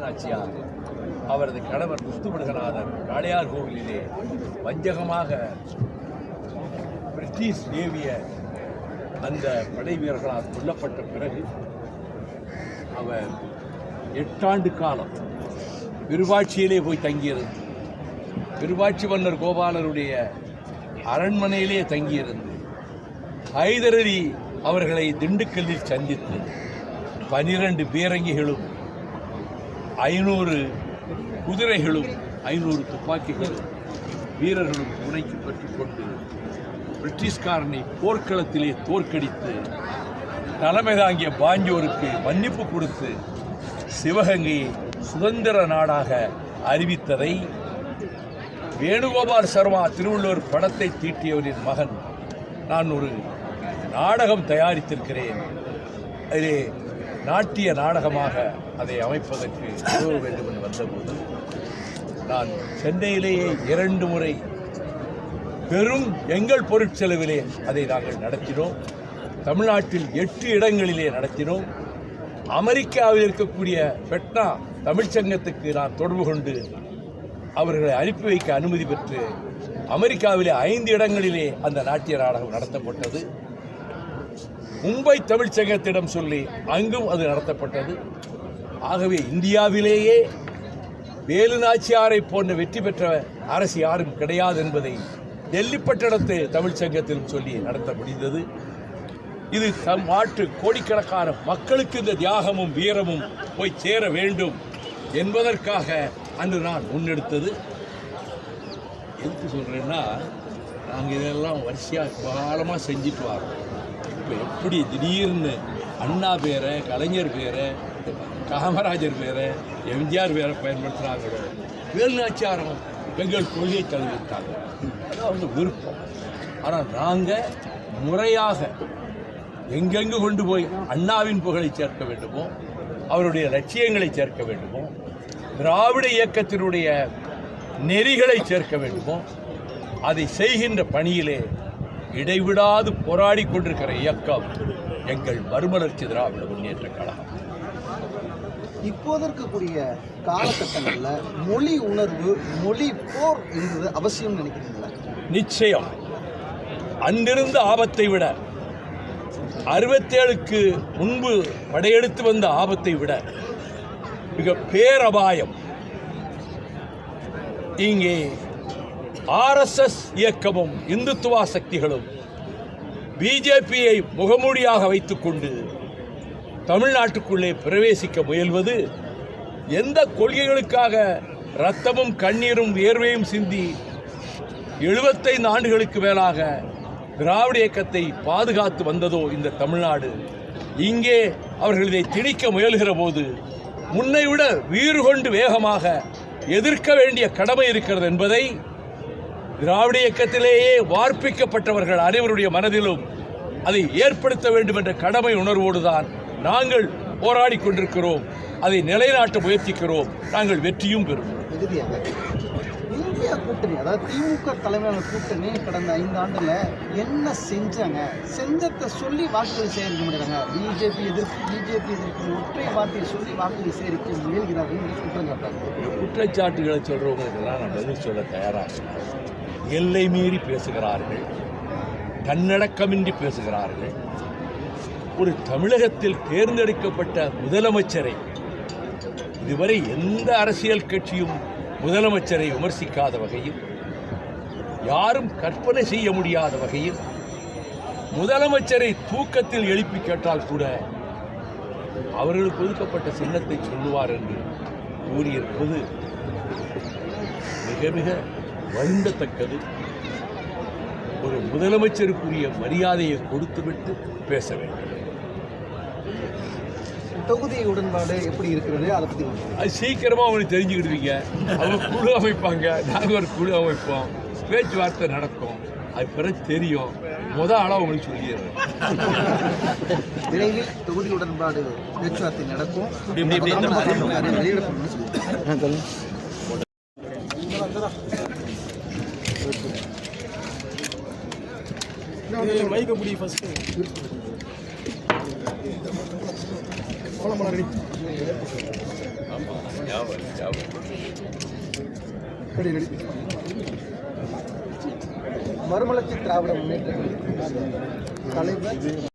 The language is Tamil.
நாச்சியார் அவரது கணவர் முத்துமுருகநாதர் காளையார் கோவிலிலே வஞ்சகமாக பிரிட்டிஷ் நேவிய அந்த படை வீரர்களால் கொல்லப்பட்ட பிறகு அவர் 8 ஆண்டு காலம் விருவாட்சியிலே போய் தங்கியிருந்து விருவாட்சி மன்னர் கோபாலருடைய அரண்மனையிலே தங்கியிருந்து ஹைதர் அலி அவர்களை திண்டுக்கல்லில் சந்தித்து 12 பீரங்கிகளும் 500 குதிரைகளும் 500 துப்பாக்கிகளும் வீரர்களும் துணைக்கு பெற்றுக்கொண்டு பிரிட்டிஷ்காரனை போர்க்களத்திலே தோற்கடித்து தலைமை தாங்கிய பாஞ்சோருக்கு மன்னிப்பு கொடுத்து சிவகங்கையை சுதந்திர நாடாக அறிவித்ததை வேணுகோபால் சர்மா திருவள்ளுவர் படத்தை தீட்டியவரின் மகன் நான் ஒரு நாடகம் தயாரித்திருக்கிறேன். அதிலே நாட்டிய நாடகமாக அதை அமைப்பதற்கு உதவ வேண்டும் என்று வந்தபோது நான் சென்னையிலேயே 2 முறை பெரும் எங்கள் பொருட்செலவிலே அதை நாங்கள் நடத்தினோம். தமிழ்நாட்டில் 8 இடங்களிலே நடத்தினோம். அமெரிக்காவில் இருக்கக்கூடிய பெட்னா தமிழ்ச்சங்கத்துக்கு நான் தொடர்பு கொண்டு அவர்களை அனுப்பி வைக்க அனுமதி பெற்று அமெரிக்காவிலே 5 இடங்களிலே அந்த நாட்டிய நாடகம் நடத்தப்பட்டது. மும்பை தமிழ்ச்சங்கத்திடம் சொல்லி அங்கும் அது நடத்தப்பட்டது. ஆகவே இந்தியாவிலேயே வேலு நாச்சியாரை போன்ற வெற்றி பெற்ற அரசு யாரும் கிடையாது என்பதை டெல்லி பட்டணத்து தமிழ்ச்சங்கத்திலும் சொல்லி நடத்த முடிந்தது. இது தம் நாட்டு கோடிக்கணக்கான மக்களுக்கு இந்த தியாகமும் வீரமும் போய் சேர வேண்டும் என்பதற்காக அன்று நான் முன்னெடுத்தது. எதுக்கு சொல்கிறேன்னா, நாங்கள் இதெல்லாம் வரிசையாக காலமாக செஞ்சுட்டு வரோம். இப்போ எப்படி திடீர்னு அண்ணா பேரை, கலைஞர் பேரை, காமராஜர் பேரை, எம்ஜிஆர் பேரை பயன்படுத்துகிறாங்களோ, வேலு நாச்சியாரும் எங்கள் கொள்கையை தழுவிட்டாங்க. அதான் அவங்க விருப்பம். ஆனால் நாங்கள் முறையாக எங்கெங்கு கொண்டு போய் அண்ணாவின் புகழை சேர்க்க வேண்டுமோ, அவருடைய லட்சியங்களை சேர்க்க வேண்டுமோ, திராவிட இயக்கத்தினுடைய நெறிகளை சேர்க்க வேண்டுமோ, அதை செய்கின்ற பணியிலே இடைவிடாது போராடி கொண்டிருக்கிற இயக்கம் எங்கள் மறுமலர்ச்சி திராவிட முன்னேற்ற கழகம். இப்போது இருக்கக்கூடிய காலகட்டங்களில் மொழி உணர்வு, மொழி போர் என்பது அவசியம் நினைக்கிறீங்களா? நிச்சயம். அன்றிருந்த ஆபத்தை விட 67க்கு முன்பு படையெடுத்து வந்த ஆபத்தை விட மிக பேரபாயம் இங்கே RSS இயக்கமும் இந்துத்துவா சக்திகளும் பிஜேபியை முகமூடியாக வைத்துக்கொண்டு தமிழ்நாட்டுக்குள்ளே பிரவேசிக்க முயல்வது, எந்த கொள்கைகளுக்காக இரத்தமும் கண்ணீரும் வியர்வையும் சிந்தி 75 ஆண்டுகளுக்கு மேலாக திராவிட இயக்கத்தை பாதுகாத்து வந்ததோ இந்த தமிழ்நாடு, இங்கே அவர்கள் இதை திணிக்க முயல்கிற போது முன்னை விட வீறு கொண்டு வேகமாக எதிர்க்க வேண்டிய கடமை இருக்கிறது என்பதை திராவிட இயக்கத்திலேயே வார்ப்பிக்கப்பட்டவர்கள் அனைவருடைய மனதிலும் அதை ஏற்படுத்த வேண்டும் என்ற கடமை உணர்வோடுதான் நாங்கள் போராடி கொண்டிருக்கிறோம். அதை நிலைநாட்ட முயற்சிக்கிறோம். நாங்கள் வெற்றியும் பெறுவோம். இந்தியா கூட்டணி, அதாவது திமுக தலைமையிலான கூட்டணி கடந்த 5 ஆண்டுல என்ன செஞ்சாங்க? செஞ்சத்தை சொல்லி வாக்குகள் சேகரிக்க முடியறாங்க. பிஜேபி எதிர்ப்பு ஒற்றை வார்த்தையை சொல்லி வாக்குகள் சேகரிக்க முயல்கிறார்கள் என்று குற்றம் சாட்டாங்க. குற்றச்சாட்டுகளை சொல்றவங்களுக்கெல்லாம் நான் பதில் சொல்ல தயாராக. எல்லை மீறி பேசுகிறார்கள், தன்னடக்கமின்றி பேசுகிறார்கள். ஒரு தமிழகத்தில் தேர்ந்தெடுக்கப்பட்ட முதலமைச்சரை இதுவரை எந்த அரசியல் கட்சியும் முதலமைச்சரை விமர்சிக்காத வகையில், யாரும் கற்பனை செய்ய முடியாத வகையில், முதலமைச்சரை தூக்கத்தில் எழுப்பி கேட்டால் கூட அவர்களுக்கு ஒதுக்கப்பட்ட சின்னத்தை சொல்லுவார் என்று கூறியிருப்பது மிக மிக வருந்தத்தக்கது. ஒரு முதலமைச்சருக்குரிய மரியாதையை கொடுத்துவிட்டு பேச வேண்டும். தொகுதி உடன்பாடு எப்படி இருக்கிறது, அதை பற்றி அது சீக்கிரமாக அவங்களுக்கு தெரிஞ்சுக்கிடுவீங்க. அவங்க குழு அமைப்பாங்க, நாங்கள் ஒரு குழு அமைப்போம், பேச்சுவார்த்தை நடக்கும். அது பிறகு தெரியும். ஆளாக உங்களுக்கு சொல்லிடுறேன். விரைவில் தொகுதி உடன்பாடு பேச்சுவார்த்தை நடக்கும். மைக்க முடி ஃபர்ஸ்ட் கோலமலா ரெடி. மறுமலர்ச்சி திராவிட முன்னேற்ற கழகம் தலைவர்